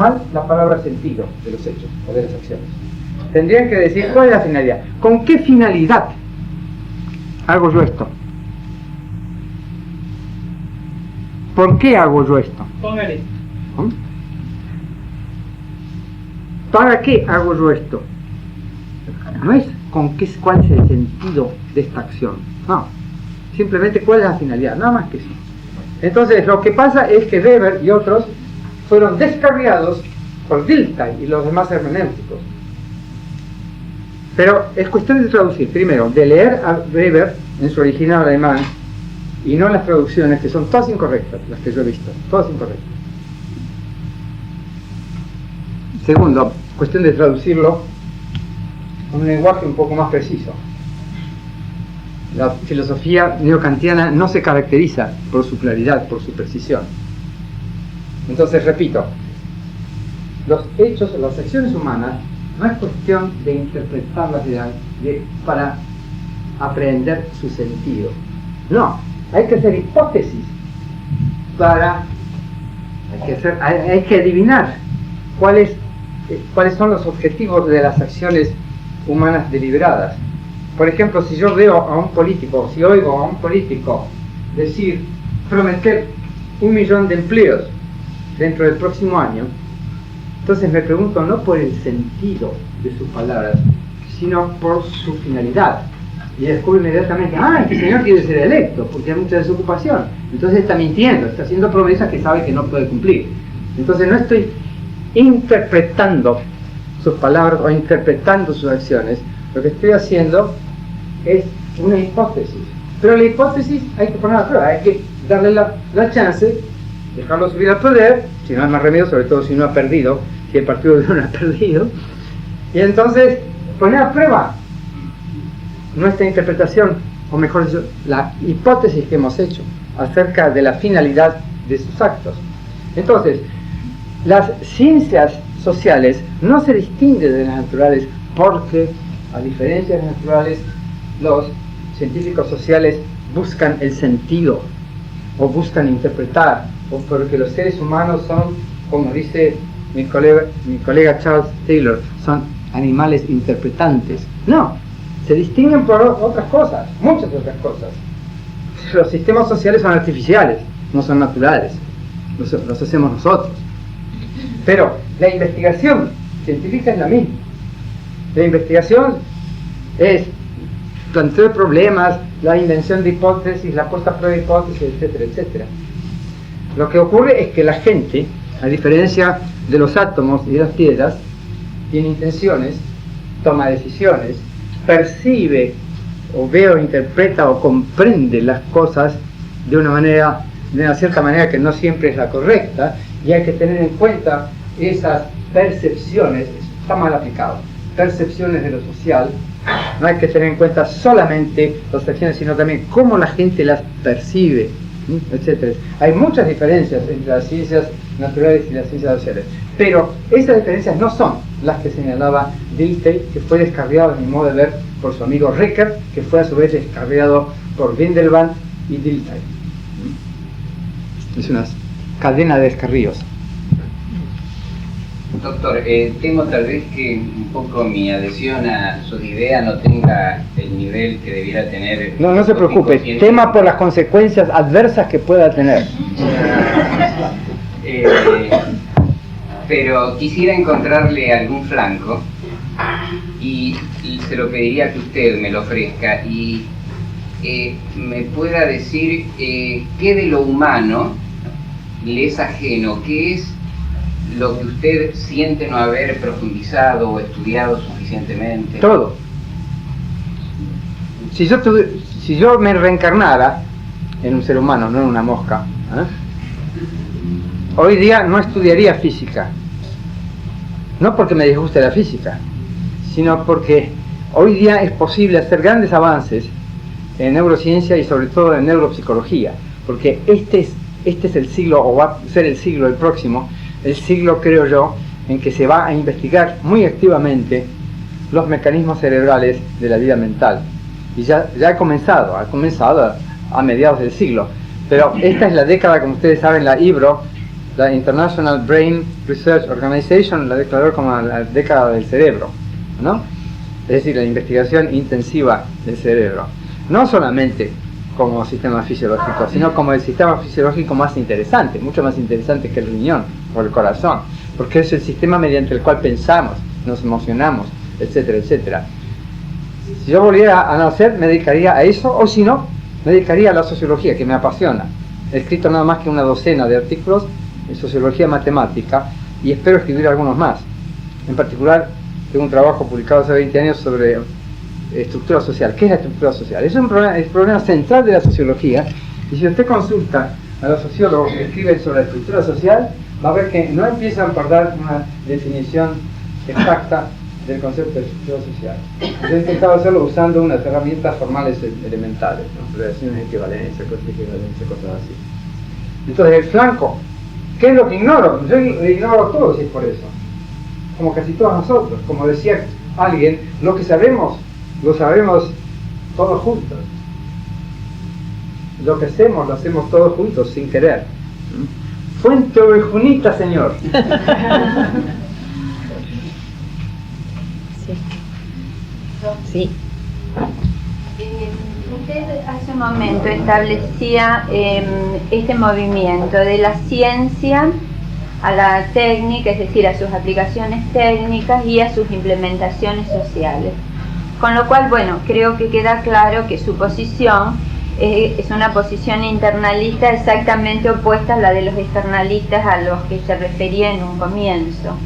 mal la palabra sentido de los hechos o de las acciones. Tendrían que decir cuál es la finalidad. ¿Con qué finalidad hago yo esto? ¿Por qué hago yo esto? Póngale. ¿Para qué hago yo esto? No es cuál es el sentido de esta acción. No. Simplemente cuál es la finalidad. Nada más que eso. Entonces lo que pasa es que Weber y otros fueron descarriados por Dilthey y los demás hermenéuticos. Pero es cuestión de traducir. Primero, de leer a Weber en su original alemán y no las traducciones, que son todas incorrectas, las que yo he visto, todas incorrectas. Segundo, cuestión de traducirlo con un lenguaje un poco más preciso. La filosofía neokantiana no se caracteriza por su claridad, por su precisión. Entonces, repito, los hechos, las acciones humanas, no es cuestión de interpretarlas para aprender su sentido. No, hay que hacer hipótesis hay que adivinar cuáles son los objetivos de las acciones humanas deliberadas. Por ejemplo, si yo veo a un político, si oigo a un político decir, prometer 1 millón de empleos dentro del próximo año, entonces me pregunto no por el sentido de sus palabras, sino por su finalidad. Y descubro inmediatamente, este señor quiere ser electo porque hay mucha desocupación. Entonces está mintiendo, está haciendo promesas que sabe que no puede cumplir. Entonces no estoy interpretando sus palabras o interpretando sus acciones. Lo que estoy haciendo es una hipótesis. Pero la hipótesis hay que ponerla a prueba, hay que darle la chance, dejarlo subir al poder, si no hay más remedio, sobre todo si no ha perdido, si el partido de uno ha perdido. Y entonces poner a prueba nuestra interpretación, o mejor dicho, la hipótesis que hemos hecho acerca de la finalidad de sus actos. Entonces, las ciencias sociales no se distinguen de las naturales porque, a diferencia de las naturales, los científicos sociales buscan el sentido o buscan interpretar, o porque los seres humanos son, como dice mi colega Charles Taylor, son animales interpretantes. No, se distinguen por otras cosas, muchas otras cosas. Los sistemas sociales son artificiales, no son naturales, los hacemos nosotros. Pero la investigación científica es la misma. La investigación es planteo de problemas, la invención de hipótesis, la puesta a prueba de hipótesis, etcétera, etcétera. Lo que ocurre es que la gente, a diferencia de los átomos y de las piedras, tiene intenciones, toma decisiones, percibe o ve o interpreta o comprende las cosas de una cierta manera que no siempre es la correcta, y hay que tener en cuenta esas percepciones. Está mal aplicado, percepciones de lo social. No hay que tener en cuenta solamente las acciones, sino también cómo la gente las percibe, etcétera. Hay muchas diferencias entre las ciencias naturales y las ciencias sociales, pero esas diferencias no son las que señalaba Dilthey, que fue descarriado, a mi modo de ver, por su amigo Rickert, que fue a su vez descarriado por Windelband y Dilthey. Es una cadena de descarríos. Doctor, temo tal vez que un poco mi adhesión a sus ideas no tenga el nivel que debiera tener. No se preocupe, tema por las consecuencias adversas que pueda tener. Pero quisiera encontrarle algún flanco y se lo pediría que usted me lo ofrezca y me pueda decir qué de lo humano le es ajeno, qué es lo que usted siente no haber profundizado o estudiado suficientemente. Todo. Si yo me reencarnara en un ser humano, no en una mosca, hoy día no estudiaría física. No porque me disguste la física, sino porque hoy día es posible hacer grandes avances en neurociencia y sobre todo en neuropsicología, porque este es el siglo, o va a ser el siglo el próximo, el siglo, creo yo, en que se va a investigar muy activamente los mecanismos cerebrales de la vida mental. Y ya ha comenzado a mediados del siglo. Pero esta es la década, como ustedes saben, la Ibro, la International Brain Research Organization la declaró como la década del cerebro, ¿no? Es decir, la investigación intensiva del cerebro. No solamente como sistema fisiológico, sino como el sistema fisiológico más interesante, mucho más interesante que el riñón o el corazón, porque es el sistema mediante el cual pensamos, nos emocionamos, etcétera, etcétera. Si yo volviera a nacer, me dedicaría a eso, o si no, me dedicaría a la sociología, que me apasiona. He escrito nada más que una docena de artículos en sociología matemática y espero escribir algunos más. En particular, tengo un trabajo publicado hace 20 años sobre estructura social. ¿Qué es la estructura social? Es un problema, el problema central de la sociología, y si usted consulta a los sociólogos que escriben sobre la estructura social, va a ver que no empiezan por dar una definición exacta del concepto de estructura social. Yo he intentado hacerlo usando unas herramientas formales elementales, ¿no? Relaciones de equivalencia, cosas así. Entonces, el flanco, ¿qué es lo que ignoro? Yo ignoro todo, si es por eso. Como casi todos nosotros. Como decía alguien, lo que sabemos, lo sabemos todos juntos. Lo que hacemos, lo hacemos todos juntos, sin querer. Fuente ovejunita, señor. Sí. Usted hace un momento establecía este movimiento de la ciencia a la técnica, es decir, a sus aplicaciones técnicas y a sus implementaciones sociales. Con lo cual, bueno, creo que queda claro que su posición es una posición internalista exactamente opuesta a la de los externalistas a los que se refería en un comienzo.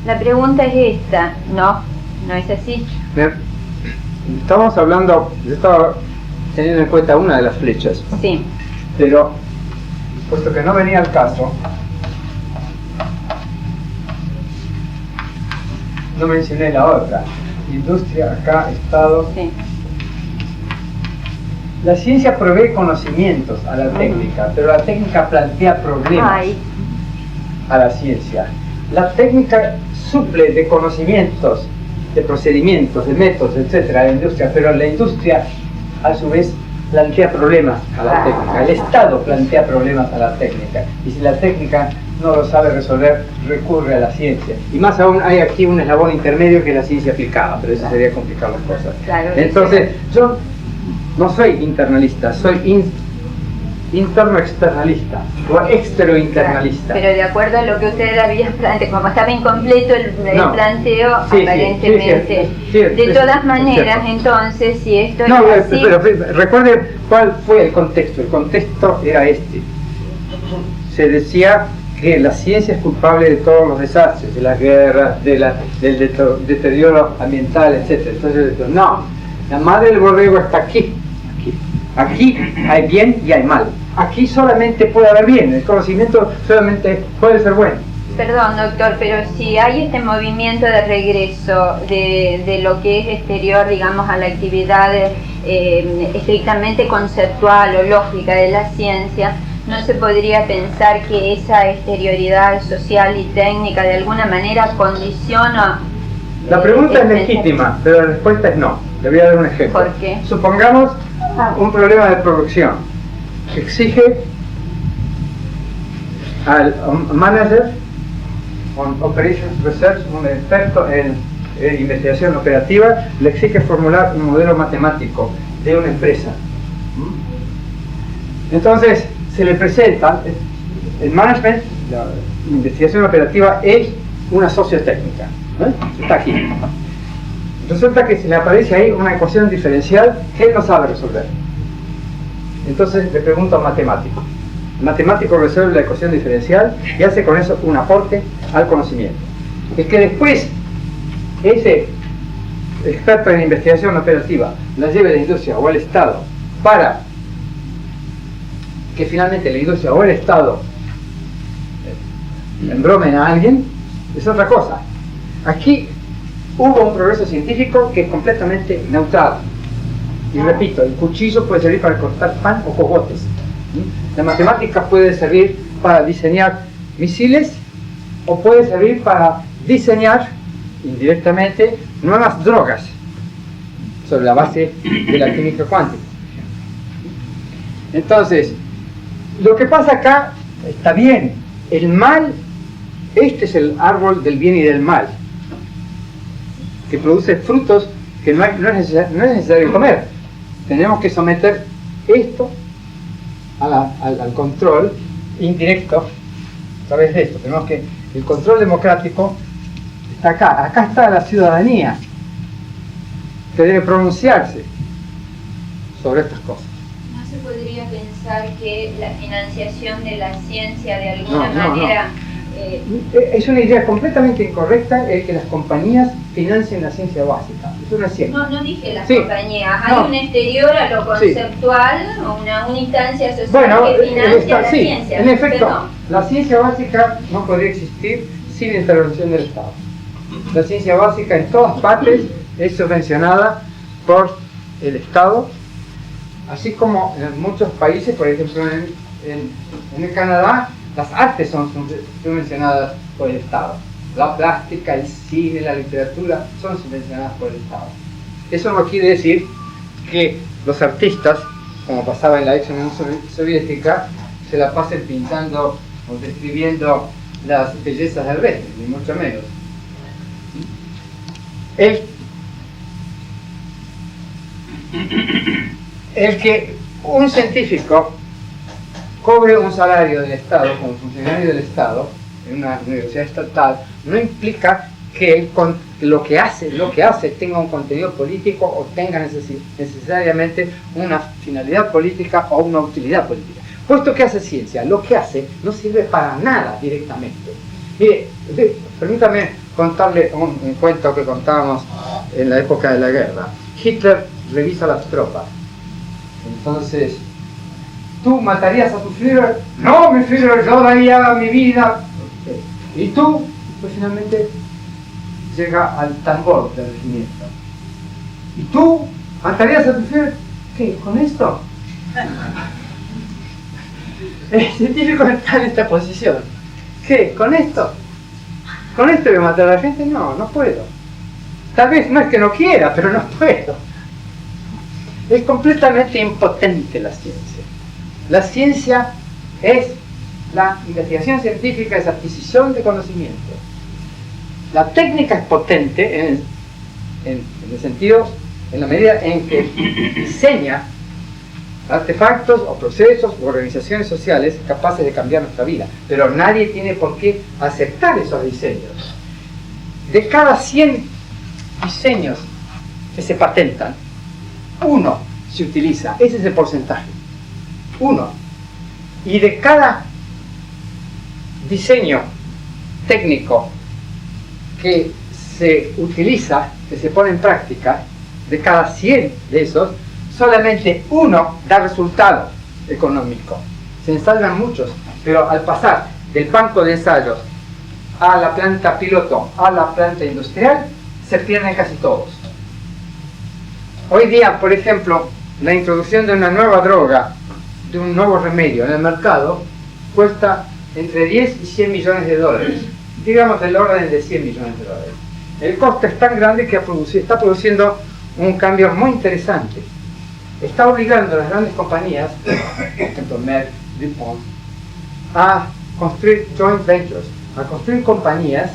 La pregunta es esta, ¿no es así? Estamos hablando, yo estaba teniendo en cuenta una de las flechas, Sí. pero puesto que no venía al caso, no mencioné la otra. Industria, acá, Estado. Sí. La ciencia provee conocimientos a la técnica, pero la técnica plantea problemas a la ciencia. La técnica suple de conocimientos, de procedimientos, de métodos, etcétera, a la industria, pero la industria a su vez plantea problemas a la técnica. El Estado plantea problemas a la técnica, y si la técnica no lo sabe resolver, recurre a la ciencia. Y más aún, hay aquí un eslabón intermedio que es la ciencia aplicada, pero eso sería complicar las cosas. Claro, entonces, yo no soy internalista, soy interno-externalista o extero-internalista. Pero de acuerdo a lo que usted había planteado, como estaba incompleto el planteo, Sí, aparentemente. sí, de todas maneras, entonces, si esto es así... pero recuerde cuál fue el contexto. El contexto era este. Se decía que la ciencia es culpable de todos los desastres, de las guerras, del deterioro ambiental, etc. Entonces, no, la madre del borrego está aquí. Aquí hay bien y hay mal. Aquí solamente puede haber bien, el conocimiento solamente puede ser bueno. Perdón, doctor, pero si hay este movimiento de regreso de lo que es exterior, digamos, a la actividad estrictamente conceptual o lógica de la ciencia, ¿no se podría pensar que esa exterioridad social y técnica de alguna manera condiciona? La pregunta es legítima, pero la respuesta es no. Le voy a dar un ejemplo. ¿Por qué? Supongamos un problema de producción que exige al manager on Operations Research, un experto en investigación operativa, le exige formular un modelo matemático de una empresa. Entonces se le presenta el management, la investigación operativa es una sociotécnica, está aquí. Resulta que se le aparece ahí una ecuación diferencial que él no sabe resolver. Entonces le pregunto al matemático. El matemático resuelve la ecuación diferencial y hace con eso un aporte al conocimiento. Es que después ese experto en investigación operativa la lleve a la industria o al Estado para que finalmente la industria o el Estado embromen a alguien, es otra cosa. Aquí hubo un progreso científico que es completamente neutral. Y repito, el cuchillo puede servir para cortar pan o cogotes. La matemática puede servir para diseñar misiles o puede servir para diseñar indirectamente nuevas drogas sobre la base de la química cuántica. Entonces, lo que pasa acá está bien, el mal, este es el árbol del bien y del mal, que produce frutos que no es necesario comer. Tenemos que someter esto al control indirecto a través de esto. Tenemos que, el control democrático está acá está la ciudadanía, que debe pronunciarse sobre estas cosas. ¿No se podría pensar que la financiación de la ciencia de alguna No. manera... Es una idea completamente incorrecta el que las compañías financien la ciencia básica. Eso no es cierto. No dije las Sí. compañías, hay No. un exterior a lo conceptual, una instancia social Bueno, que financia la sí, ciencia. en efecto, Pero la ciencia básica no podría existir sin intervención del Estado. La ciencia básica en todas partes es subvencionada por el Estado, así como en muchos países, por ejemplo en el Canadá, las artes son subvencionadas por el Estado. La plástica, el cine, la literatura son subvencionadas por el Estado. Eso no quiere decir que los artistas, como pasaba en la ex Unión Soviética, se la pasen pintando o describiendo las bellezas del resto, ni mucho menos. El que un científico cobre un salario del Estado como funcionario del Estado en una universidad estatal no implica que lo que hace tenga un contenido político o tenga necesariamente una finalidad política o una utilidad política. Puesto que hace ciencia, lo que hace no sirve para nada directamente. Mire, permítame contarle un cuento que contábamos en la época de la guerra. Hitler revisa las tropas. Entonces, ¿tú matarías a tu Führer? No, mi Führer, yo daría mi vida. ¿Y tú? Pues finalmente llega al tambor del regimiento. ¿Y tú matarías a tu Führer? ¿Qué? ¿Con esto? El científico está en esta posición. ¿Qué? ¿Con esto? ¿Con esto voy a matar a la gente? No, no puedo. Tal vez no es que no quiera, pero no puedo. Es completamente impotente la ciencia. La ciencia es la investigación científica, es adquisición de conocimiento. La técnica es potente en el sentido, en la medida en que diseña artefactos o procesos o organizaciones sociales capaces de cambiar nuestra vida. Pero nadie tiene por qué aceptar esos diseños. De cada 100 diseños que se patentan, 1 se utiliza. Ese es el porcentaje. 1. Y de cada diseño técnico que se utiliza, que se pone en práctica, de cada 100 de esos, solamente 1 da resultado económico. Se ensayan muchos, pero al pasar del banco de ensayos a la planta piloto, a la planta industrial, se pierden casi todos. Hoy día, por ejemplo, la introducción de una nueva droga, de un nuevo remedio en el mercado, cuesta entre 10 y 100 millones de dólares. Digamos del orden de 100 millones de dólares. El costo es tan grande que está produciendo un cambio muy interesante. Está obligando a las grandes compañías, por ejemplo Merck, DuPont, a construir joint ventures, a construir compañías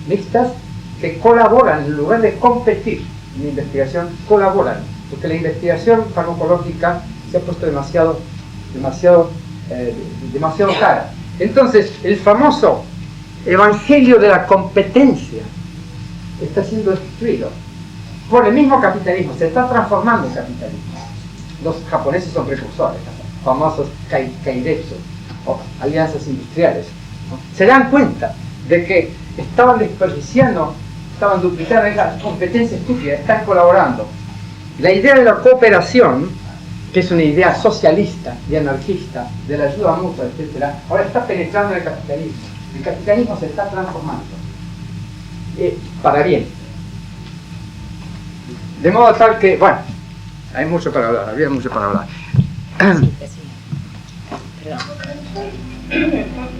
mixtas que colaboran en lugar de competir en la investigación, colaboran, porque la investigación farmacológica se ha puesto demasiado cara. Entonces, el famoso evangelio de la competencia está siendo destruido por el mismo capitalismo, se está transformando en capitalismo. Los japoneses son precursores, famosos kairetsu, o alianzas industriales, ¿no? Se dan cuenta de que estaban desperdiciando, estaban duplicando esa competencia estúpida, están colaborando. La idea de la cooperación, que es una idea socialista y anarquista, de la ayuda mutua, etc., ahora está penetrando en el capitalismo. El capitalismo se está transformando para bien. De modo tal que, bueno, hay mucho para hablar, había mucho para hablar.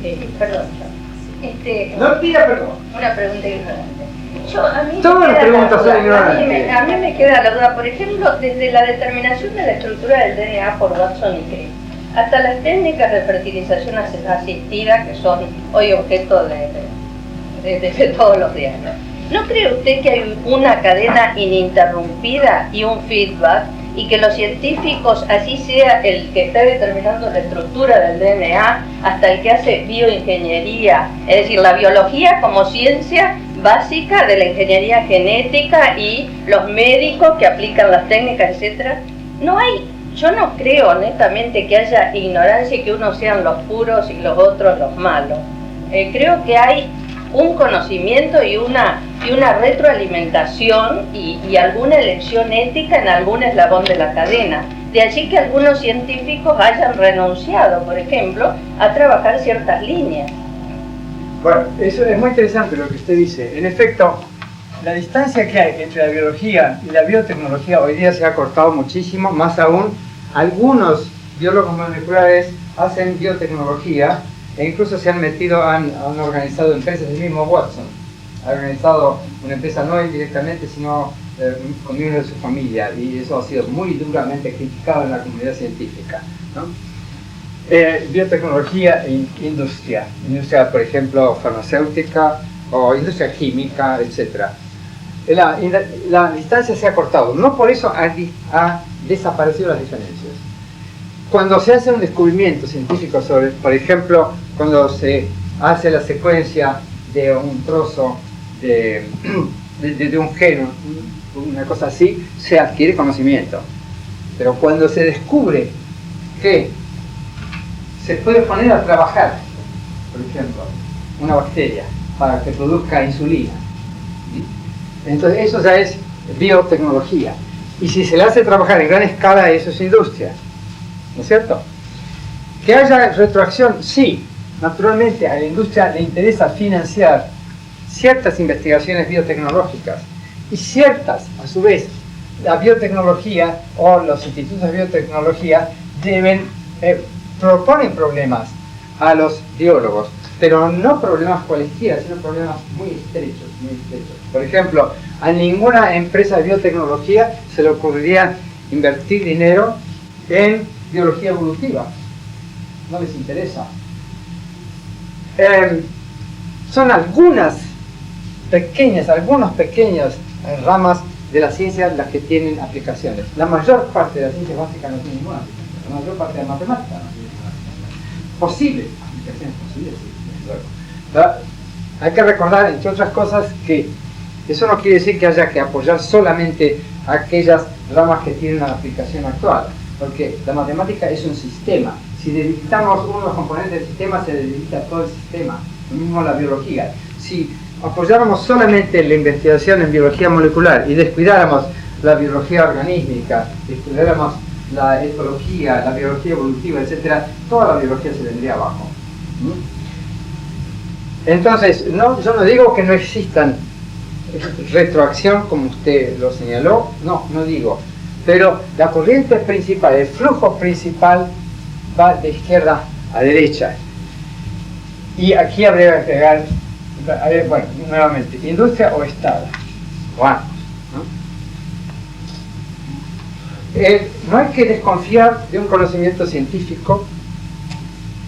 Sí, perdón. No pida perdón. Una pregunta ignorante. A mí Todas me las queda preguntas la son duda. ignorantes. A mí me queda la duda, por ejemplo, desde la determinación de la estructura del DNA por Watson y Crick hasta las técnicas de fertilización asistida, que son hoy objeto de todos los días, ¿no? ¿No cree usted que hay una cadena ininterrumpida y un feedback, y que los científicos, así sea el que está determinando la estructura del DNA, hasta el que hace bioingeniería, es decir, la biología como ciencia básica de la ingeniería genética, y los médicos que aplican las técnicas, etcétera? No hay, yo no creo honestamente que haya ignorancia y que unos sean los puros y los otros los malos. Creo que hay un conocimiento y una retroalimentación y alguna elección ética en algún eslabón de la cadena. De allí que algunos científicos hayan renunciado, por ejemplo, a trabajar ciertas líneas. Bueno, eso es muy interesante lo que usted dice. En efecto, la distancia que hay entre la biología y la biotecnología hoy día se ha cortado muchísimo, más aún algunos biólogos moleculares hacen biotecnología e incluso se han metido, han organizado empresas, el mismo Watson ha organizado una empresa no él directamente, sino con miembros de su familia, y eso ha sido muy duramente criticado en la comunidad científica, ¿no? Biotecnología e industria, por ejemplo, farmacéutica o industria química, etc. La distancia se ha cortado, no por eso ha desaparecido las diferencias. Cuando se hace un descubrimiento científico sobre, por ejemplo, cuando se hace la secuencia de un trozo de un gen, una cosa así, se adquiere conocimiento. Pero cuando se descubre que se puede poner a trabajar, por ejemplo, una bacteria para que produzca insulina, entonces eso ya es biotecnología. Y si se le hace trabajar en gran escala, eso es industria, ¿no es cierto? Que haya retroacción, sí. Naturalmente a la industria le interesa financiar ciertas investigaciones biotecnológicas, y ciertas, a su vez, la biotecnología o los institutos de biotecnología proponen problemas a los biólogos, pero no problemas cualesquiera, sino problemas muy estrechos, muy estrechos. Por ejemplo, a ninguna empresa de biotecnología se le ocurriría invertir dinero en biología evolutiva. No les interesa. Son algunas pequeñas ramas de la ciencia las que tienen aplicaciones. La mayor parte de la ciencia básica no tiene ninguna aplicación. La mayor parte de la matemática no tiene ninguna aplicación. Posibles aplicaciones posibles, sí, desde luego. ¿Verdad? Hay que recordar, entre otras cosas, que eso no quiere decir que haya que apoyar solamente aquellas ramas que tienen una aplicación actual, porque la matemática es un sistema. Si debilitamos uno de los componentes del sistema, se debilita todo el sistema. Lo mismo la biología. Si apoyáramos solamente la investigación en biología molecular y descuidáramos la biología organísmica, descuidáramos la etología, la biología evolutiva, etc., toda la biología se vendría abajo. Entonces, yo no digo que no existan retroacción, como usted lo señaló, no digo, pero la corriente principal, el flujo principal va de izquierda a derecha. Y aquí habría que agregar, bueno, nuevamente, industria o Estado, o ambos, ¿no? No hay que desconfiar de un conocimiento científico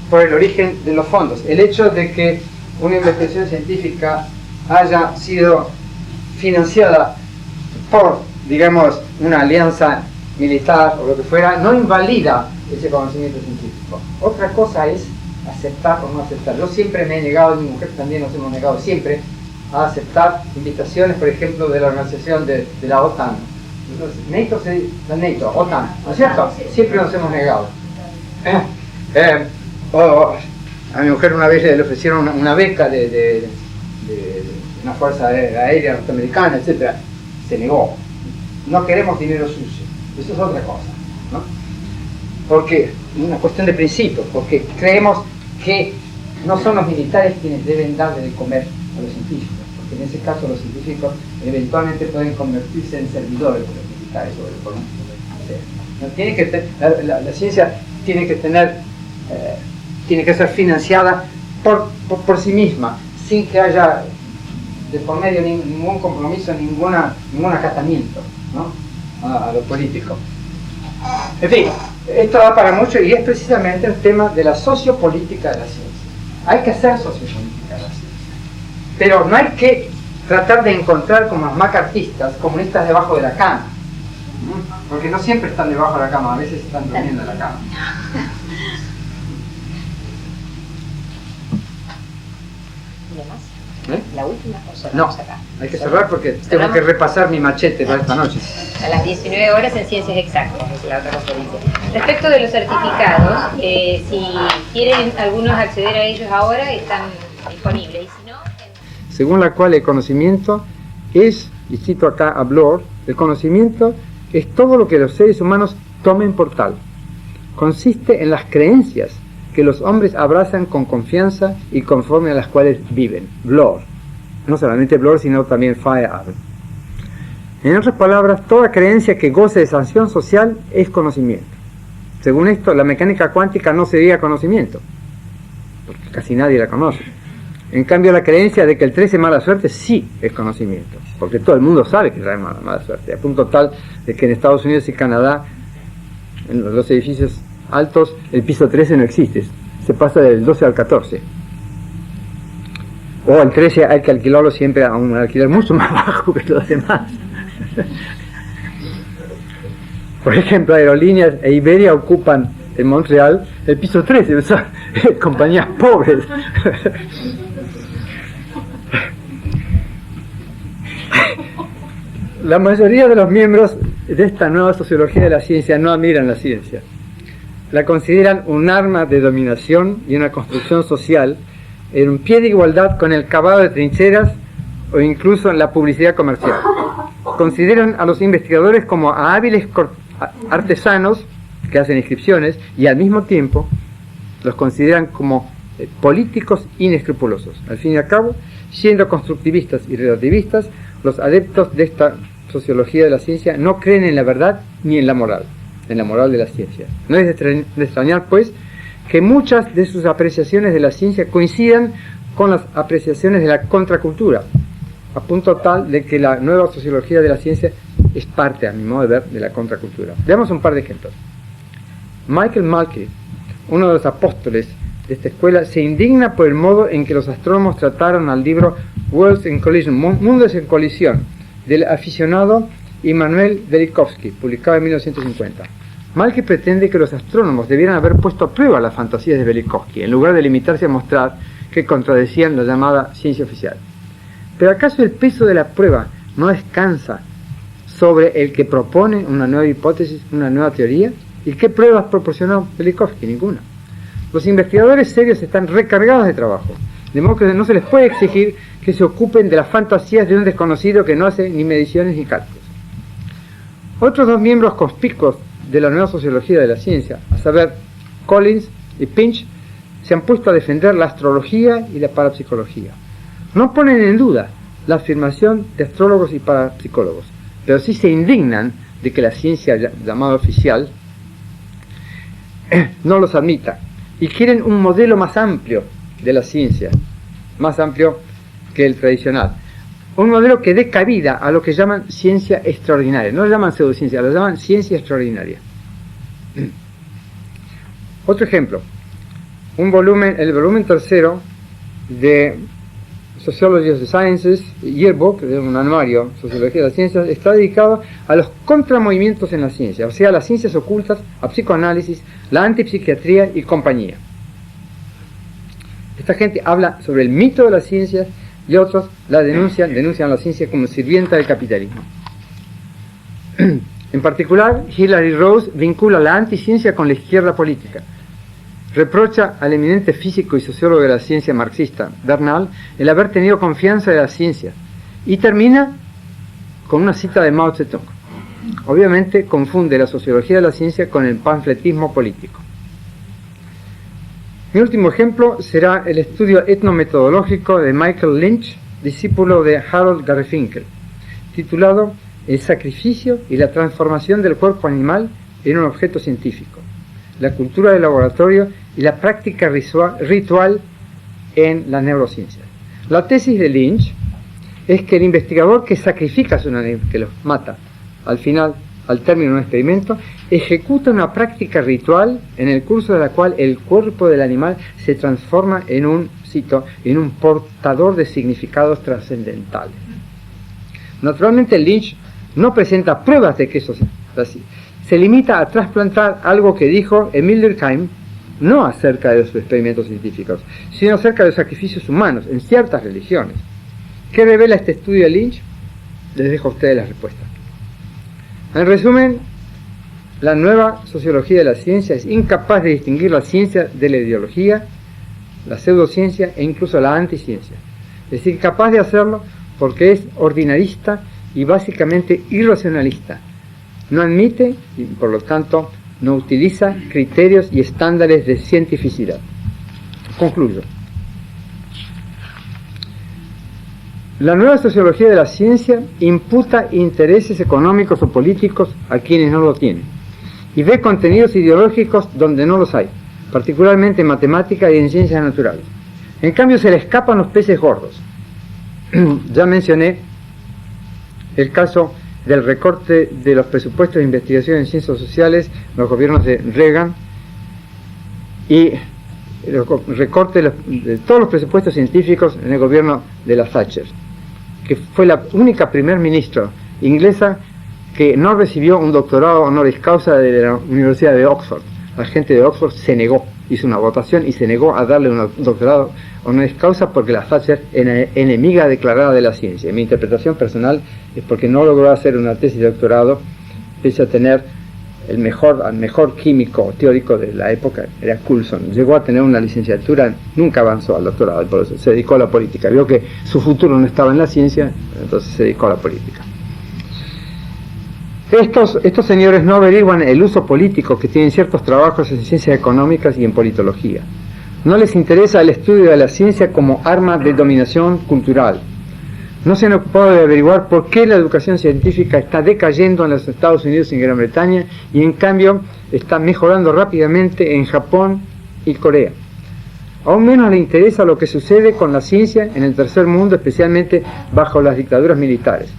por el origen de los fondos. El hecho de que una investigación científica haya sido financiada por, digamos, una alianza militar o lo que fuera, no invalida ese conocimiento científico. Otra cosa es aceptar o no aceptar. Yo siempre me he negado, y mi mujer también nos hemos negado siempre, a aceptar invitaciones, por ejemplo, de la organización de la OTAN. NATO, OTAN, ¿no es cierto? Siempre nos hemos negado. A mi mujer una vez le ofrecieron una beca de una fuerza aérea norteamericana, etc. Se negó. No queremos dinero sucio. Eso es otra cosa, ¿no? Porque una cuestión de principios, porque creemos que no son los militares quienes deben darle de comer a los científicos, porque en ese caso los científicos eventualmente pueden convertirse en servidores de los militares o de los políticos. La ciencia tiene que ser financiada por sí misma, sin que haya de por medio ningún compromiso, ningún acatamiento, ¿no? a lo político. En fin, esto da para mucho y es precisamente el tema de la sociopolítica de la ciencia. Hay que hacer sociopolítica de la ciencia. Pero no hay que tratar de encontrar como los macartistas comunistas debajo de la cama. Porque no siempre están debajo de la cama, a veces están durmiendo en la cama. ¿Eh? La última o cerramos No, acá. hay que cerrar porque tengo que repasar mi machete para esta noche. A las 19 horas en Ciencias Exactas, es la otra conferencia. Respecto de los certificados, si quieren algunos acceder a ellos ahora, están disponibles. Y si no, Según la cual el conocimiento es, y cito acá a Bloor, el conocimiento es todo lo que los seres humanos tomen por tal. Consiste en las creencias que los hombres abrazan con confianza y conforme a las cuales viven. Bloor. No solamente Bloor, sino también Feyerabend. En otras palabras, toda creencia que goce de sanción social es conocimiento. Según esto, la mecánica cuántica no sería conocimiento, porque casi nadie la conoce. En cambio, la creencia de que el 13 es mala suerte sí es conocimiento, porque todo el mundo sabe que trae mala suerte, a punto tal de que en Estados Unidos y Canadá, en los edificios altos, el piso 13 no existe, se pasa del 12 al 14. O el 13 hay que alquilarlo siempre a un alquiler mucho más bajo que los demás. Por ejemplo, Aerolíneas e Iberia ocupan en Montreal el piso 13, o sea, compañías pobres. La mayoría de los miembros de esta nueva sociología de la ciencia no admiran la ciencia. La consideran un arma de dominación y una construcción social en un pie de igualdad con el cavado de trincheras o incluso en la publicidad comercial. Consideran a los investigadores como a hábiles artesanos que hacen inscripciones y al mismo tiempo los consideran como políticos inescrupulosos. Al fin y al cabo, siendo constructivistas y relativistas, los adeptos de esta sociología de la ciencia no creen en la verdad ni en la moral de la ciencia. No es de extrañar, pues, que muchas de sus apreciaciones de la ciencia coincidan con las apreciaciones de la contracultura, a punto tal de que la nueva sociología de la ciencia es parte, a mi modo de ver, de la contracultura. Veamos un par de ejemplos. Michael Malky, uno de los apóstoles de esta escuela, se indigna por el modo en que los astrónomos trataron al libro Worlds in Collision, Mundos en Colisión, del aficionado Immanuel Velikovsky, publicado en 1950. Malky pretende que los astrónomos debieran haber puesto a prueba las fantasías de Velikovsky, en lugar de limitarse a mostrar que contradecían la llamada ciencia oficial. ¿Pero acaso el peso de la prueba no descansa sobre el que propone una nueva hipótesis, una nueva teoría? ¿Y qué pruebas proporcionó Velikovsky? Ninguna. Los investigadores serios están recargados de trabajo, de modo que no se les puede exigir que se ocupen de las fantasías de un desconocido que no hace ni mediciones ni cálculos. Otros dos miembros conspicuos de la nueva sociología de la ciencia, a saber, Collins y Pinch, se han puesto a defender la astrología y la parapsicología. No ponen en duda la afirmación de astrólogos y parapsicólogos, pero sí se indignan de que la ciencia llamada oficial no los admita, y quieren un modelo más amplio de la ciencia, más amplio que el tradicional. Un modelo que dé cabida a lo que llaman ciencia extraordinaria. No lo llaman pseudociencia, lo llaman ciencia extraordinaria. Otro ejemplo, el volumen tercero de Sociology of the Sciences, Yearbook, de un anuario, Sociología de las Ciencias, está dedicado a los contramovimientos en la ciencia, o sea, a las ciencias ocultas, a psicoanálisis, la antipsiquiatría y compañía. Esta gente habla sobre el mito de las ciencias y otros la denuncian a la ciencia como sirvienta del capitalismo. En particular, Hilary Rose vincula la anticiencia con la izquierda política. Reprocha al eminente físico y sociólogo de la ciencia marxista, Bernal, el haber tenido confianza en la ciencia, y termina con una cita de Mao Zedong. Obviamente confunde la sociología de la ciencia con el panfletismo político. Mi último ejemplo será el estudio etnometodológico de Michael Lynch, discípulo de Harold Garfinkel, titulado El sacrificio y la transformación del cuerpo animal en un objeto científico, la cultura del laboratorio y la práctica ritual en la neurociencia. La tesis de Lynch es que el investigador que sacrifica a su animal, que los mata, al final al término de un experimento, ejecuta una práctica ritual en el curso de la cual el cuerpo del animal se transforma en un, cito, en un portador de significados trascendentales. Naturalmente Lynch no presenta pruebas de que eso es así. Se limita a trasplantar algo que dijo Emile Durkheim, no acerca de los experimentos científicos, sino acerca de los sacrificios humanos en ciertas religiones. ¿Qué revela este estudio de Lynch? Les dejo a ustedes la respuesta. En resumen, la nueva sociología de la ciencia es incapaz de distinguir la ciencia de la ideología, la pseudociencia e incluso la anticiencia. Es incapaz de hacerlo porque es ordinarista y básicamente irracionalista. No admite y por lo tanto no utiliza criterios y estándares de cientificidad. Concluyo. La nueva sociología de la ciencia imputa intereses económicos o políticos a quienes no lo tienen y ve contenidos ideológicos donde no los hay, particularmente en matemática y en ciencias naturales. En cambio se le escapan los peces gordos. Ya mencioné el caso del recorte de los presupuestos de investigación en ciencias sociales en los gobiernos de Reagan y el recorte de todos los presupuestos científicos en el gobierno de la Thatcher, que fue la única primer ministra inglesa que no recibió un doctorado honoris causa de la Universidad de Oxford. La gente de Oxford se negó, hizo una votación y se negó a darle un doctorado honoris causa porque la Thatcher era enemiga declarada de la ciencia. Mi interpretación personal es porque no logró hacer una tesis de doctorado, pese a tener el mejor químico teórico de la época, era Coulson. Llegó a tener una licenciatura, nunca avanzó al doctorado, por eso se dedicó a la política. Vio que su futuro no estaba en la ciencia, entonces se dedicó a la política. Estos señores no averiguan el uso político que tienen ciertos trabajos en ciencias económicas y en politología. No les interesa el estudio de la ciencia como arma de dominación cultural. No se han ocupado de averiguar por qué la educación científica está decayendo en los Estados Unidos y en Gran Bretaña y en cambio está mejorando rápidamente en Japón y Corea. Aún menos le interesa lo que sucede con la ciencia en el tercer mundo, especialmente bajo las dictaduras militares.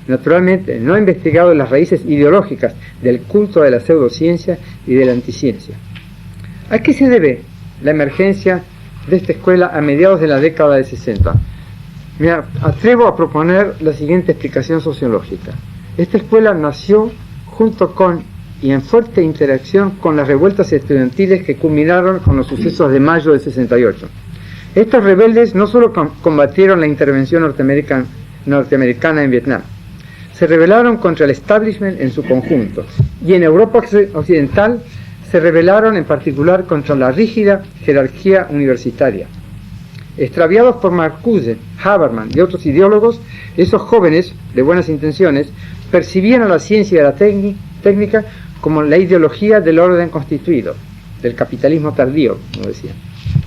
Naturalmente, no ha investigado las raíces ideológicas del culto de la pseudociencia y de la anticiencia. ¿A qué se debe la emergencia de esta escuela a mediados de la década de 60? Me atrevo a proponer la siguiente explicación sociológica. Esta escuela nació junto con y en fuerte interacción con las revueltas estudiantiles que culminaron con los sucesos de mayo del 68. Estos rebeldes no solo combatieron la intervención norteamericana en Vietnam, se rebelaron contra el establishment en su conjunto, y en Europa occidental se rebelaron en particular contra la rígida jerarquía universitaria. Extraviados por Marcuse, Habermas y otros ideólogos, esos jóvenes de buenas intenciones percibían a la ciencia y a la técnica como la ideología del orden constituido, del capitalismo tardío, como decían.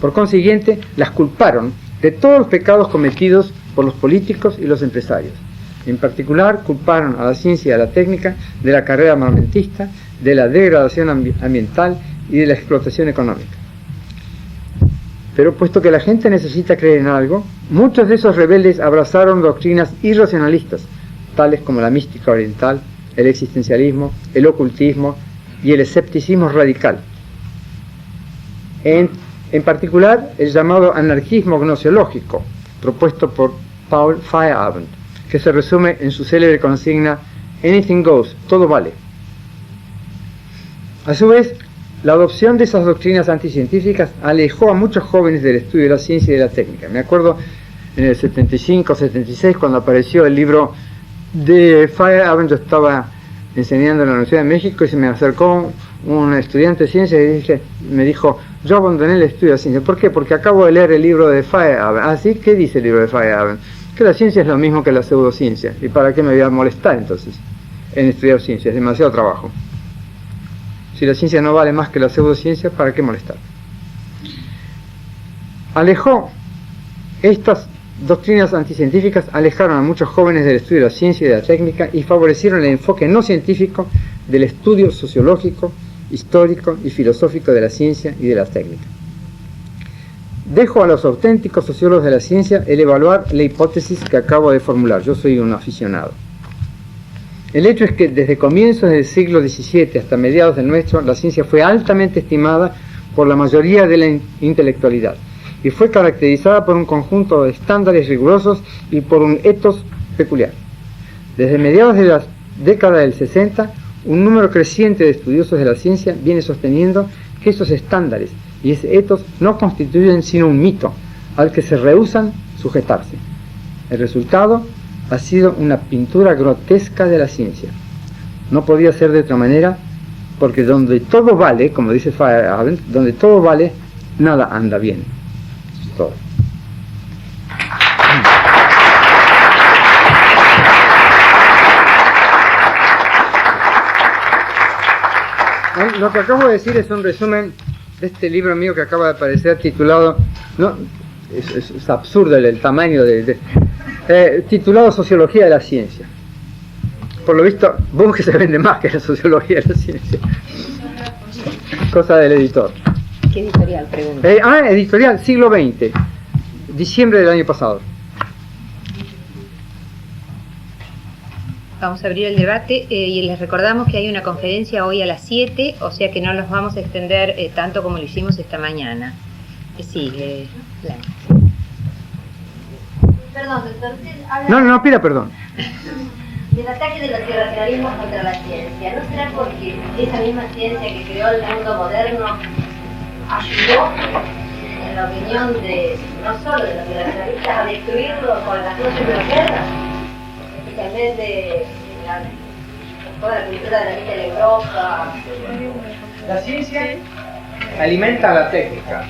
Por consiguiente, las culparon de todos los pecados cometidos por los políticos y los empresarios. En particular, culparon a la ciencia y a la técnica de la carrera armamentista, de la degradación ambiental y de la explotación económica. Pero puesto que la gente necesita creer en algo, muchos de esos rebeldes abrazaron doctrinas irracionalistas, tales como la mística oriental, el existencialismo, el ocultismo y el escepticismo radical. En particular, el llamado anarquismo gnoseológico, propuesto por Paul Feyerabend, que se resume en su célebre consigna "Anything goes", todo vale. A su vez, la adopción de esas doctrinas anticientíficas alejó a muchos jóvenes del estudio de la ciencia y de la técnica. Me acuerdo en el 75-76, cuando apareció el libro de Feyerabend. Yo estaba enseñando en la Universidad de México y se me acercó un estudiante de ciencia y me dijo: yo abandoné el estudio de ciencia. ¿Por qué? Porque acabo de leer el libro de Feyerabend. ¿Ah, sí? ¿Qué dice el libro de Feyerabend? Que la ciencia es lo mismo que la pseudociencia. ¿Y para qué me voy a molestar entonces en estudiar ciencia? Es demasiado trabajo. Si la ciencia no vale más que la pseudociencia, ¿para qué molestar? Estas doctrinas anticientíficas alejaron a muchos jóvenes del estudio de la ciencia y de la técnica y favorecieron el enfoque no científico del estudio sociológico, histórico y filosófico de la ciencia y de la técnica. Dejo a los auténticos sociólogos de la ciencia el evaluar la hipótesis que acabo de formular. Yo soy un aficionado. El hecho es que desde comienzos del siglo XVII hasta mediados del nuestro, la ciencia fue altamente estimada por la mayoría de la intelectualidad y fue caracterizada por un conjunto de estándares rigurosos y por un ethos peculiar. Desde mediados de la década del 60, un número creciente de estudiosos de la ciencia viene sosteniendo que esos estándares y ese ethos no constituyen sino un mito al que se rehúsan sujetarse. El resultado ha sido una pintura grotesca de la ciencia. No podía ser de otra manera, porque donde todo vale, como dice Feyerabend, donde todo vale, nada anda bien. Eso es todo. Lo que acabo de decir es un resumen de este libro mío que acaba de aparecer titulado, no, es absurdo el tamaño titulado Sociología de la Ciencia. Por lo visto, que se vende más que la Sociología de la Ciencia. Cosa del editor. ¿Qué editorial, pregunta? Editorial, siglo XX, diciembre del año pasado. Vamos a abrir el debate y les recordamos que hay una conferencia hoy a las 7, o sea que no los vamos a extender tanto como lo hicimos esta mañana. Sí, Blanca. Perdón, doctor, usted habla No, pida perdón. del ataque de los irracionalismos contra la ciencia. ¿No será porque esa misma ciencia que creó el mundo moderno ayudó, en la opinión de no solo de los irracionalistas, a destruirlo con las noches de la guerra? Especialmente toda la cultura de la vida de Europa. La ciencia alimenta a la técnica.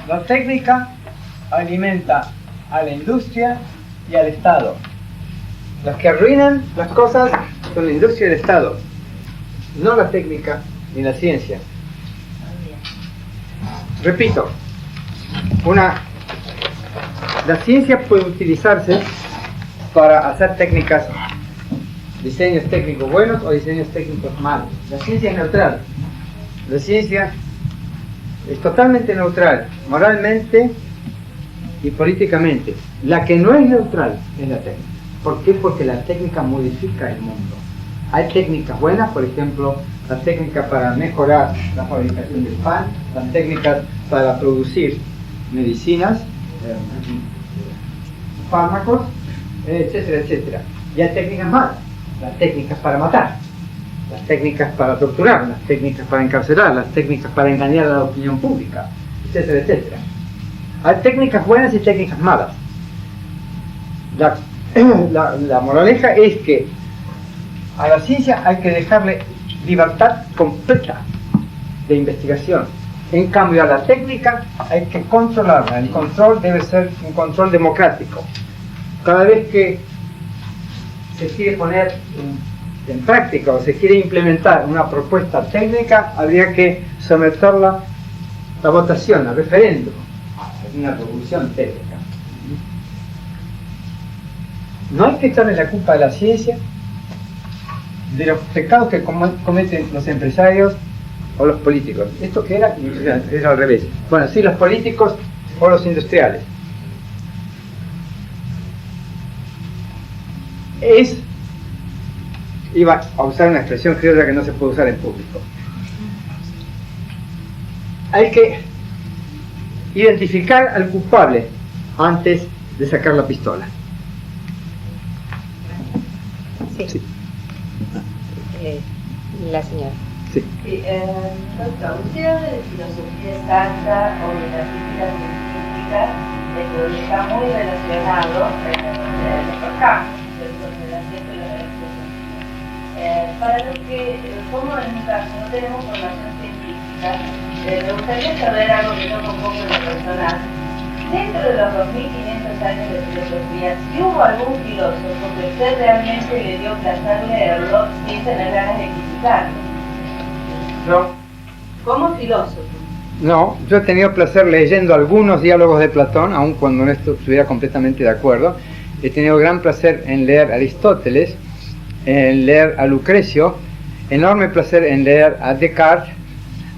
La técnica alimenta a la industria y al Estado. Las que arruinan las cosas son la industria y el Estado, no la técnica ni la ciencia. Repito, la ciencia puede utilizarse para hacer técnicas, diseños técnicos buenos o diseños técnicos malos. La ciencia es neutral. La ciencia es totalmente neutral, moralmente y políticamente. La que no es neutral es la técnica. ¿Por qué? Porque la técnica modifica el mundo. Hay técnicas buenas, por ejemplo, la técnica para mejorar la fabricación del pan, las técnicas para producir medicinas, fármacos, etcétera, etcétera. Y hay técnicas malas, las técnicas para matar, las técnicas para torturar, las técnicas para encarcelar, las técnicas para engañar a la opinión pública, etcétera, etcétera. Hay técnicas buenas y técnicas malas. La moraleja es que a la ciencia hay que dejarle libertad completa de investigación. En cambio, a la técnica hay que controlarla. El control debe ser un control democrático. Cada vez que se quiere poner en práctica o se quiere implementar una propuesta técnica, habría que someterla a votación, a referéndum. Es una revolución técnica. No hay que echarle la culpa a la ciencia de los pecados que cometen los empresarios o los políticos. ¿Esto qué era? Era al revés. Bueno, sí, los políticos o los industriales. Iba a usar una expresión criolla que no se puede usar en público. Hay que identificar al culpable antes de sacar la pistola. Sí. La señora. Sí. Sí, doctor, usted habla de filosofía exacta o de la física científica, pero está muy relacionado en estos campos, de la ciencia y la expresión. Para los que, como en un caso no tenemos formación científica, me gustaría saber algo que toca un poco en lo personal. Dentro de los 2500 años de filosofía, si hubo algún filósofo que usted realmente le dio placer leerlo sin tener ganas de criticarlo. No. Como filósofo. No, yo he tenido placer leyendo algunos diálogos de Platón, aun cuando no estuviera completamente de acuerdo. He tenido gran placer en leer a Aristóteles, en leer a Lucrecio, enorme placer en leer a Descartes,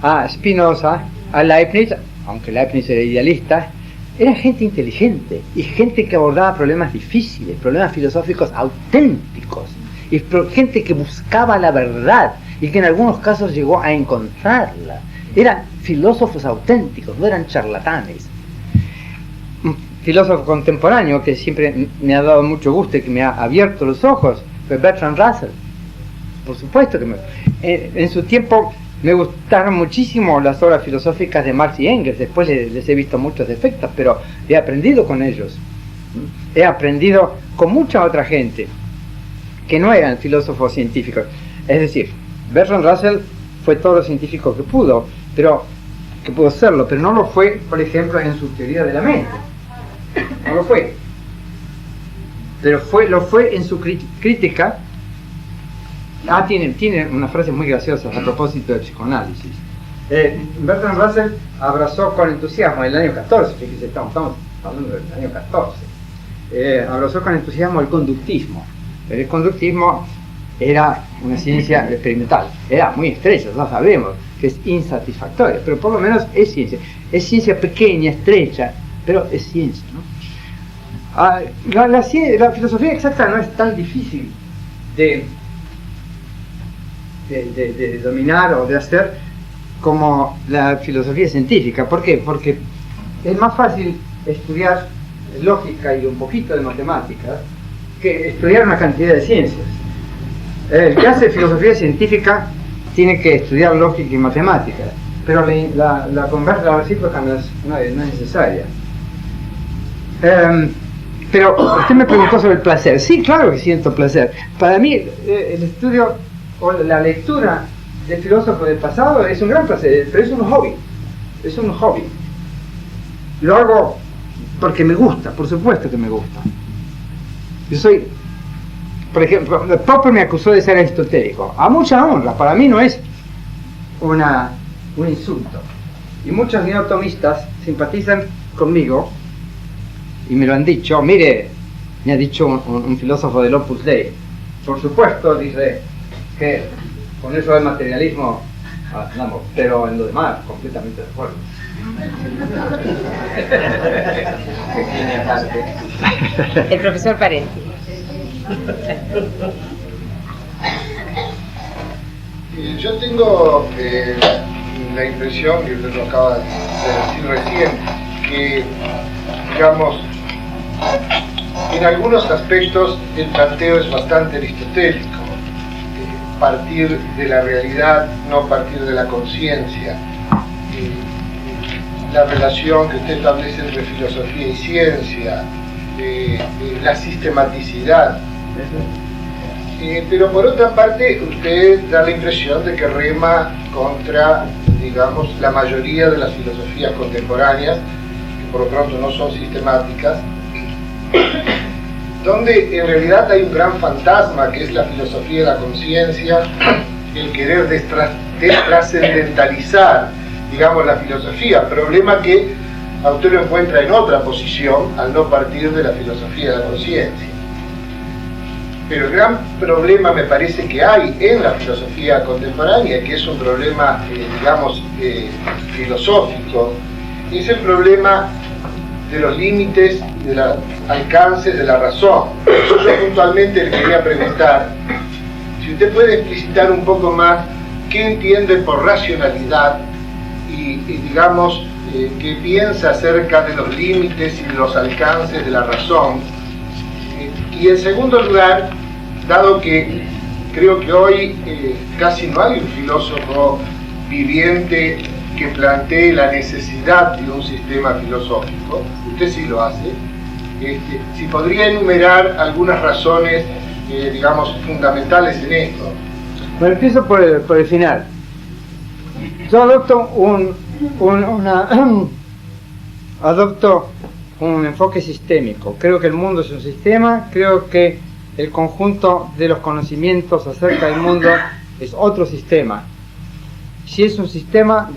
a Spinoza, a Leibniz, aunque Leibniz era idealista. Era gente inteligente y gente que abordaba problemas difíciles, problemas filosóficos auténticos, y gente que buscaba la verdad y que en algunos casos llegó a encontrarla. Eran filósofos auténticos, no eran charlatanes. Un filósofo contemporáneo que siempre me ha dado mucho gusto y que me ha abierto los ojos fue Bertrand Russell. Por supuesto que en su tiempo me gustaron muchísimo las obras filosóficas de Marx y Engels. Después les he visto muchos defectos, pero he aprendido con ellos. He aprendido con mucha otra gente que no eran filósofos científicos. Es decir, Bertrand Russell fue todo lo científico que pudo serlo, pero no lo fue, por ejemplo, en su teoría de la mente. No lo fue. Pero lo fue en su crítica. Tiene unas frases muy graciosas a propósito del psicoanálisis. Bertrand Russell abrazó con entusiasmo en el año 14, fíjense, estamos hablando del año 14, abrazó con entusiasmo el conductismo. El conductismo era una ciencia experimental, era muy estrecha, ya sabemos que es insatisfactoria, pero por lo menos es ciencia pequeña, estrecha, pero es ciencia, ¿no? La filosofía exacta no es tan difícil de dominar o de hacer como la filosofía científica. ¿Por qué? Porque es más fácil estudiar lógica y un poquito de matemáticas que estudiar una cantidad de ciencias. El que hace filosofía científica tiene que estudiar lógica y matemáticas, pero la conversa, la recíproca no es necesaria. Pero usted me preguntó sobre el placer. Sí, claro que siento placer. Para mí el estudio o la lectura del filósofo del pasado es un gran placer, pero es un hobby. Es un hobby. Lo hago porque me gusta, por supuesto que me gusta. Yo soy, por ejemplo, Popper me acusó de ser aristotélico. A mucha honra, para mí no es un insulto. Y muchos neotomistas simpatizan conmigo y me lo han dicho. Mire, me ha dicho un filósofo del Opus Dei. Por supuesto, dice que con eso del materialismo andamos, pero en lo demás completamente de acuerdo. El profesor Parenti. Yo tengo la impresión, que usted lo acaba de decir recién, que, digamos, en algunos aspectos el planteo es bastante aristotélico. Partir de la realidad, no partir de la conciencia. La relación que usted establece entre filosofía y ciencia, la sistematicidad. Pero por otra parte, usted da la impresión de que rema contra, digamos, la mayoría de las filosofías contemporáneas, que por lo pronto no son sistemáticas, donde en realidad hay un gran fantasma que es la filosofía de la conciencia, el querer destrascendentalizar, digamos, la filosofía, problema que a usted lo encuentra en otra posición al no partir de la filosofía de la conciencia. Pero el gran problema me parece que hay en la filosofía contemporánea, que es un problema, digamos, filosófico, es el problema de los límites, de los alcances de la razón. Yo puntualmente le quería preguntar si usted puede explicitar un poco más qué entiende por racionalidad y digamos, qué piensa acerca de los límites y de los alcances de la razón. Y en segundo lugar, dado que creo que hoy casi no hay un filósofo viviente que plantee la necesidad de un sistema filosófico, usted sí lo hace, si podría enumerar algunas razones, digamos, fundamentales en esto. Bueno, empiezo por el final. Yo adopto un enfoque sistémico. Creo que el mundo es un sistema, creo que el conjunto de los conocimientos acerca del mundo es otro sistema. Si es un sistema,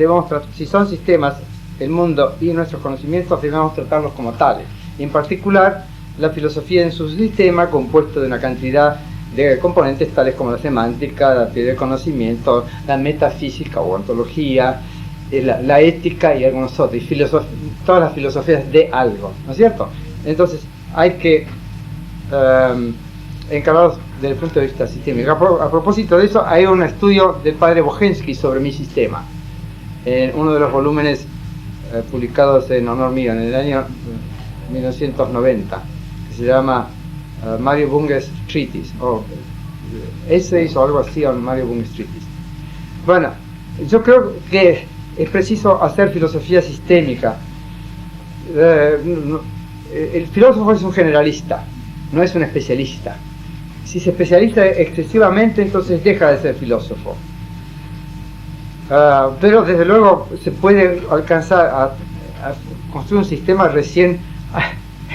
si son sistemas, el mundo y nuestros conocimientos debemos tratarlos como tales. Y en particular, la filosofía en su sistema, compuesto de una cantidad de componentes tales como la semántica, la teoría del conocimiento, la metafísica o ontología, la ética y algunos otros, y todas las filosofías de algo, ¿no es cierto? Entonces hay que encarados desde el punto de vista sistémico. A propósito de eso, hay un estudio del padre Bojensky sobre mi sistema, en uno de los volúmenes publicados en honor mío en el año 1990, que se llama Mario Bunge's Treatise, o Essays o algo así, o Mario Bunge's Treatise. Bueno, yo creo que es preciso hacer filosofía sistémica. El filósofo es un generalista, no es un especialista. Si se especializa excesivamente, entonces deja de ser filósofo. Pero desde luego se puede alcanzar a construir un sistema recién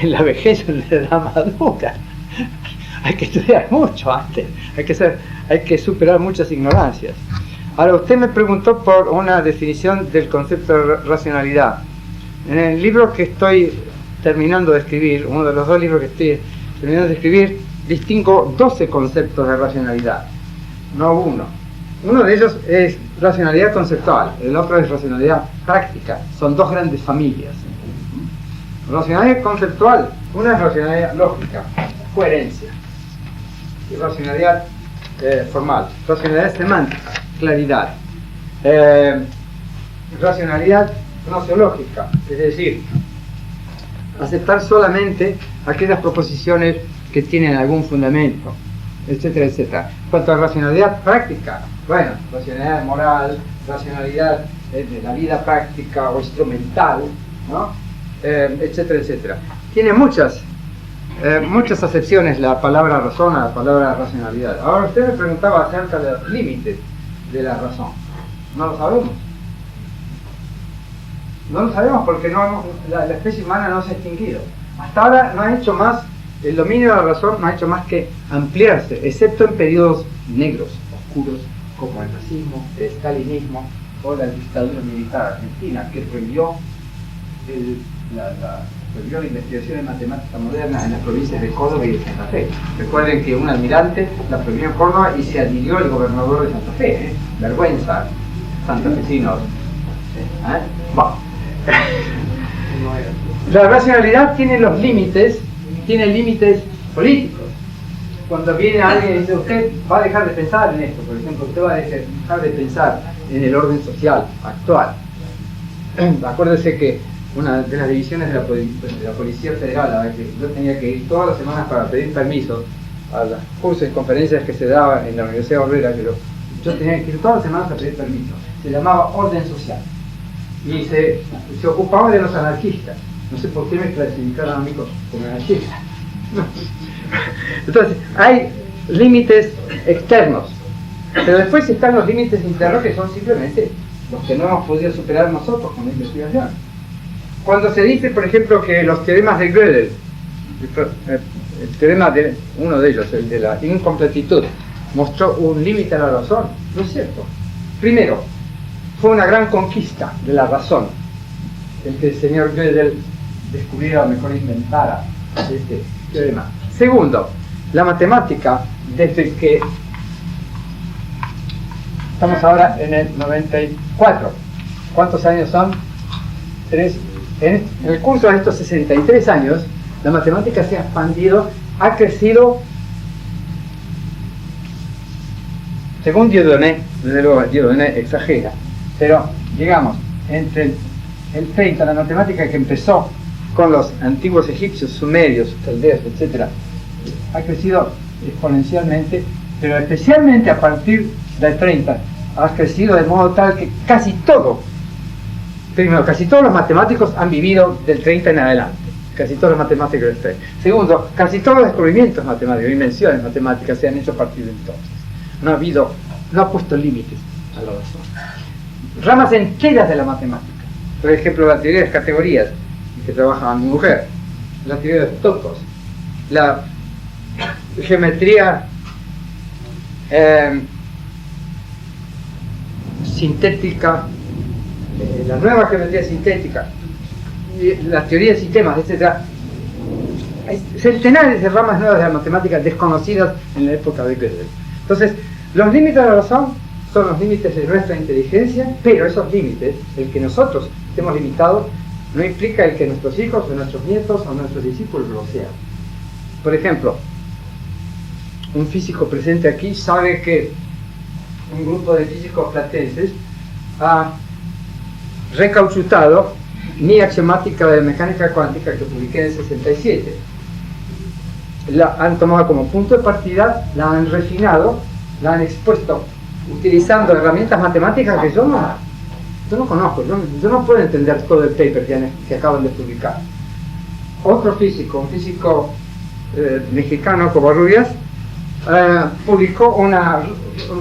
en la vejez, en la edad madura. Hay que estudiar mucho antes, hay que superar muchas ignorancias. Ahora, usted me preguntó por una definición del concepto de racionalidad. En el libro que estoy terminando de escribir, uno de los dos libros que estoy terminando de escribir, distingo 12 conceptos de racionalidad, no uno. Uno de ellos es racionalidad conceptual, el otro es racionalidad práctica. Son dos grandes familias. Racionalidad conceptual, una es racionalidad lógica, coherencia, y racionalidad formal, racionalidad semántica, claridad, racionalidad gnoseológica, es decir, aceptar solamente aquellas proposiciones que tienen algún fundamento, etcétera, etcétera. En cuanto a racionalidad práctica, bueno, racionalidad moral, racionalidad de la vida práctica o instrumental, ¿no? Etcétera, etcétera. Tiene muchas acepciones la palabra razón a la palabra racionalidad. Ahora usted me preguntaba acerca de los límites de la razón. No lo sabemos. No lo sabemos porque la especie humana no se ha extinguido. Hasta ahora no ha hecho más, el dominio de la razón no ha hecho más que ampliarse, excepto en periodos negros, oscuros, como el nazismo, el stalinismo o la dictadura militar argentina, que prohibió la investigación en matemática moderna en las provincias de Córdoba y de Santa Fe. Recuerden que un almirante la prohibió en Córdoba y se adhirió el gobernador de Santa Fe. Vergüenza, santafesinos. Bueno. La racionalidad tiene los límites, tiene límites políticos. Cuando viene alguien y dice, usted va a dejar de pensar en esto, por ejemplo, usted va a dejar de pensar en el orden social actual. Acuérdese que una de las divisiones de la Policía Federal, a la que yo tenía que ir todas las semanas para pedir permiso a los cursos y conferencias que se daban en la Universidad Obrera, yo tenía que ir todas las semanas a pedir permiso. Se llamaba orden social y se ocupaba de los anarquistas. No sé por qué me clasificaron a mí como anarquista. Entonces, hay límites externos, pero después están los límites internos, que son simplemente los que no hemos podido superar nosotros con la investigación. Cuando se dice, por ejemplo, que los teoremas de Gödel, el teorema de uno de ellos, el de la incompletitud, mostró un límite a la razón, no es cierto. Primero, fue una gran conquista de la razón el que el señor Gödel descubriera, o mejor inventara, este teorema. Segundo, la matemática, desde que estamos ahora en el 94, ¿cuántos años son? 3. En el curso de estos 63 años, la matemática se ha expandido, ha crecido, según Dieudonné, desde luego Dieudonné exagera, pero digamos, entre el 30, la matemática que empezó con los antiguos egipcios, sumerios, caldeos, etc., ha crecido exponencialmente, pero especialmente a partir del 30, ha crecido de modo tal que casi todos los matemáticos han vivido del 30 en adelante. Casi todos los matemáticos del 30. Segundo, casi todos los descubrimientos matemáticos, invenciones matemáticas se han hecho a partir de entonces. No ha puesto límites a la razón. Ramas enteras de la matemática. Por ejemplo, la teoría de las categorías, que trabaja mi mujer. La teoría de los topos. La geometría sintética, la nueva geometría sintética, la teoría de sistemas, etc. Hay centenares de ramas nuevas de la matemática desconocidas en la época de Gödel. Entonces, los límites de la razón son los límites de nuestra inteligencia, pero esos límites, el que nosotros estemos limitados, no implica el que nuestros hijos, o nuestros nietos, o nuestros discípulos lo sean. Por ejemplo, un físico presente aquí sabe que un grupo de físicos platenses ha recauchutado mi axiomática de mecánica cuántica que publiqué en el 67. La han tomado como punto de partida, la han refinado, la han expuesto utilizando herramientas matemáticas que yo no conozco, yo no puedo entender todo el paper que acaban de publicar. Otro físico, un físico mexicano, Covarrubias, publicó un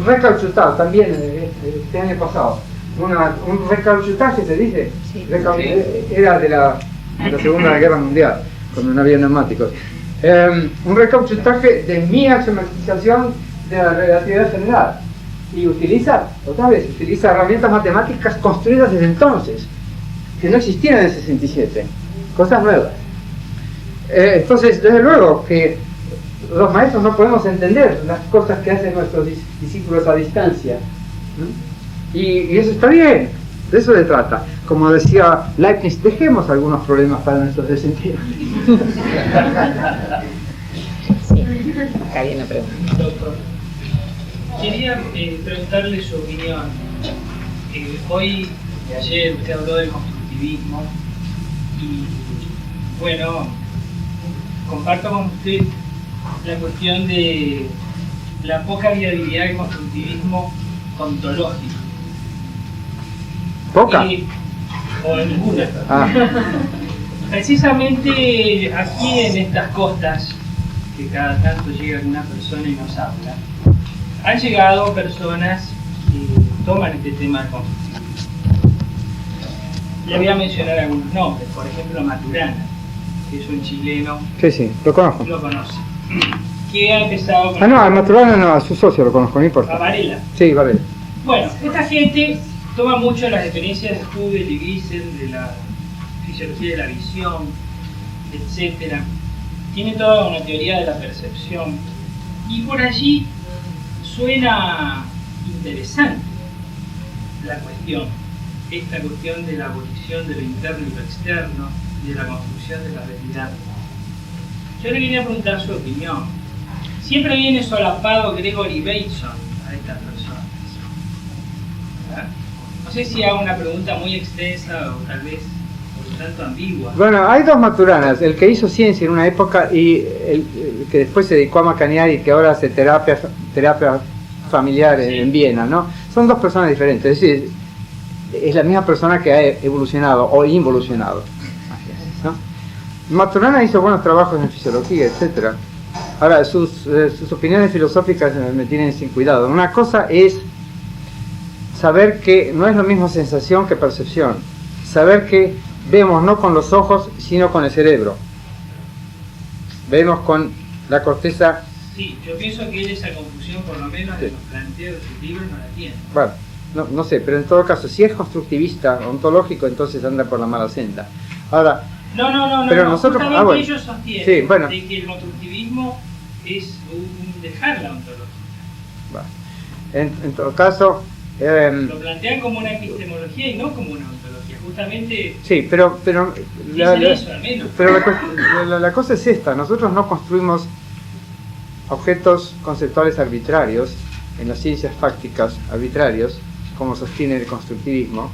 recauchutado también este año pasado, un recauchutaje, se dice, Sí. Era de la Segunda Guerra Mundial, cuando no había neumáticos. Un recauchutaje de mi axiomatización de la relatividad general, y utiliza herramientas matemáticas construidas desde entonces, que no existían en el 67, cosas nuevas. Entonces, desde luego que los maestros no podemos entender las cosas que hacen nuestros discípulos a distancia, ¿no? Y eso está bien, de eso se trata. Como decía Leibniz, dejemos algunos problemas para nuestros descendientes. Sí, acá viene una pregunta. Doctor, quería preguntarle su opinión. Hoy y ayer usted habló del constructivismo y, bueno, comparto con usted la cuestión de la poca viabilidad del constructivismo ontológico. ¿Poca? O ninguna. Ah. Precisamente aquí en estas costas, que cada tanto llega alguna persona y nos habla, han llegado personas que toman este tema de constructivismo. Le voy a mencionar algunos nombres, por ejemplo Maturana, que es un chileno, Sí, lo conozco. lo conoce, que ha empezado con... Ah, no, a Maturana no, a su socio lo conozco, no importa. a Varela. Sí, vale. Bueno, esta gente toma mucho las experiencias de Hubel y Wiesel, de la fisiología de la visión, etc. Tiene toda una teoría de la percepción. Y por allí suena interesante la cuestión. Esta cuestión de la abolición de lo interno y lo externo, y de la construcción de la realidad. Yo le quería preguntar su opinión. Siempre viene solapado Gregory Bateson a estas personas. ¿Verdad? No sé si hago una pregunta muy extensa o tal vez por tanto ambigua. Bueno, hay dos Maturanas, el que hizo ciencia en una época y el que después se dedicó a macanear y que ahora hace terapia familiar en Viena, ¿no? Son dos personas diferentes, es decir, es la misma persona que ha evolucionado o involucionado, ¿no? Maturana hizo buenos trabajos en fisiología, etc. Ahora, sus opiniones filosóficas me tienen sin cuidado. Una cosa es saber que no es lo mismo sensación que percepción, saber que vemos no con los ojos, sino con el cerebro. Vemos con la corteza. Sí, yo pienso que él esa confusión, por lo menos de los planteos de sus libros, no la tiene. Bueno, no sé, pero en todo caso, si es constructivista, ontológico, entonces anda por la mala senda. Ahora, No, pero nosotros, justamente bueno, ellos sostienen sí, bueno, de que el constructivismo es un dejar la ontología. en todo caso, Lo plantean como una epistemología y no como una ontología. Justamente sí, pero dicen eso al menos. pero la cosa es esta: nosotros no construimos objetos conceptuales arbitrarios en las ciencias fácticas arbitrarios, como sostiene el constructivismo,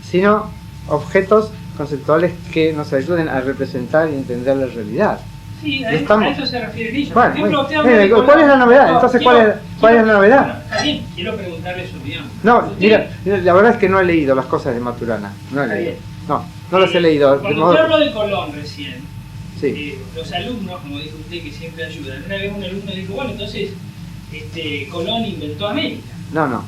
sino objetos conceptuales que nos ayuden a representar y entender la realidad. Sí, a Estamos. eso se refieren ellos. Bueno, Por ejemplo, usted bueno, habla de ¿cuál es la Colón. novedad? No, Entonces, quiero- ¿cuál es la novedad? Bueno, está bien, quiero preguntarle su opinión. No, Usted- mira, la verdad es que no he leído las cosas de Maturana. No he Está leído. bien. No las he leído. de Cuando modo- usted habló de Colón recién, Sí. los alumnos, como dijo usted, que siempre ayudan. Una vez un alumno dijo, bueno, entonces Colón inventó América. No.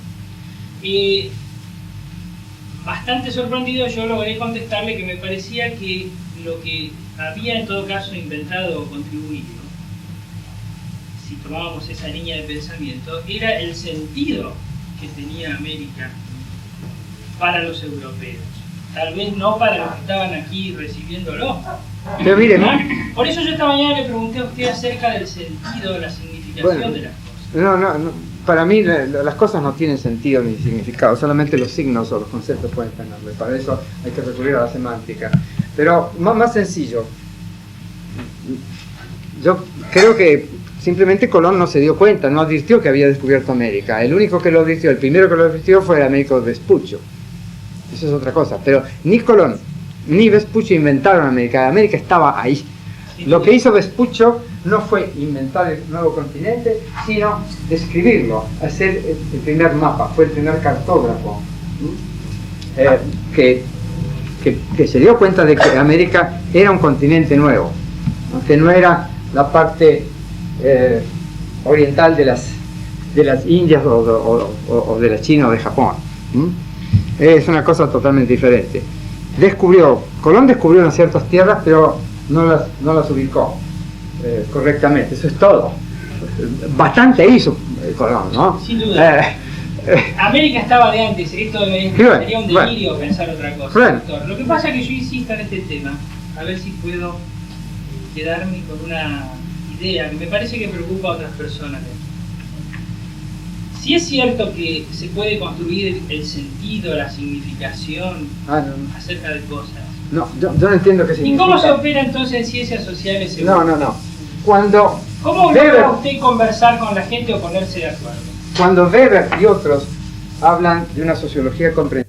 Bastante sorprendido yo logré contestarle que me parecía que lo que había en todo caso inventado o contribuido, si tomábamos esa línea de pensamiento, era el sentido que tenía América para los europeos. Tal vez no para los que estaban aquí recibiéndolo. Pero mire, ¿no? Por eso yo esta mañana le pregunté a usted acerca del sentido, la significación Bueno, de las cosas. No, para mí las cosas no tienen sentido ni significado, solamente los signos o los conceptos pueden tenerlo, y para eso hay que recurrir a la semántica. Pero más sencillo, yo creo que simplemente Colón no se dio cuenta, no advirtió que había descubierto América. El único que lo advirtió, el primero que lo advirtió fue el Américo Vespuccio. Eso es otra cosa. Pero ni Colón ni Vespuccio inventaron América. América estaba ahí. Lo que hizo Vespuccio no fue inventar el nuevo continente, sino describirlo, hacer el primer mapa, fue el primer cartógrafo que se dio cuenta de que América era un continente nuevo, ¿no? Que no era la parte oriental de las Indias o de la China o de Japón. Es una cosa totalmente diferente. Colón descubrió unas ciertas tierras, pero no las ubicó correctamente, eso es todo. Bastante hizo Colón, ¿no? Sin duda. América estaba de antes, esto sería un delirio pensar otra cosa. Doctor. Lo que pasa es que yo insisto en este tema, a ver si puedo quedarme con una idea que me parece que preocupa a otras personas. Si es cierto que se puede construir el sentido, la significación acerca de cosas. No, yo no entiendo qué significa. ¿Y cómo se opera entonces en ciencias sociales? No. ¿Cómo logra usted conversar con la gente o ponerse de acuerdo? Cuando Weber y otros hablan de una sociología comprensiva,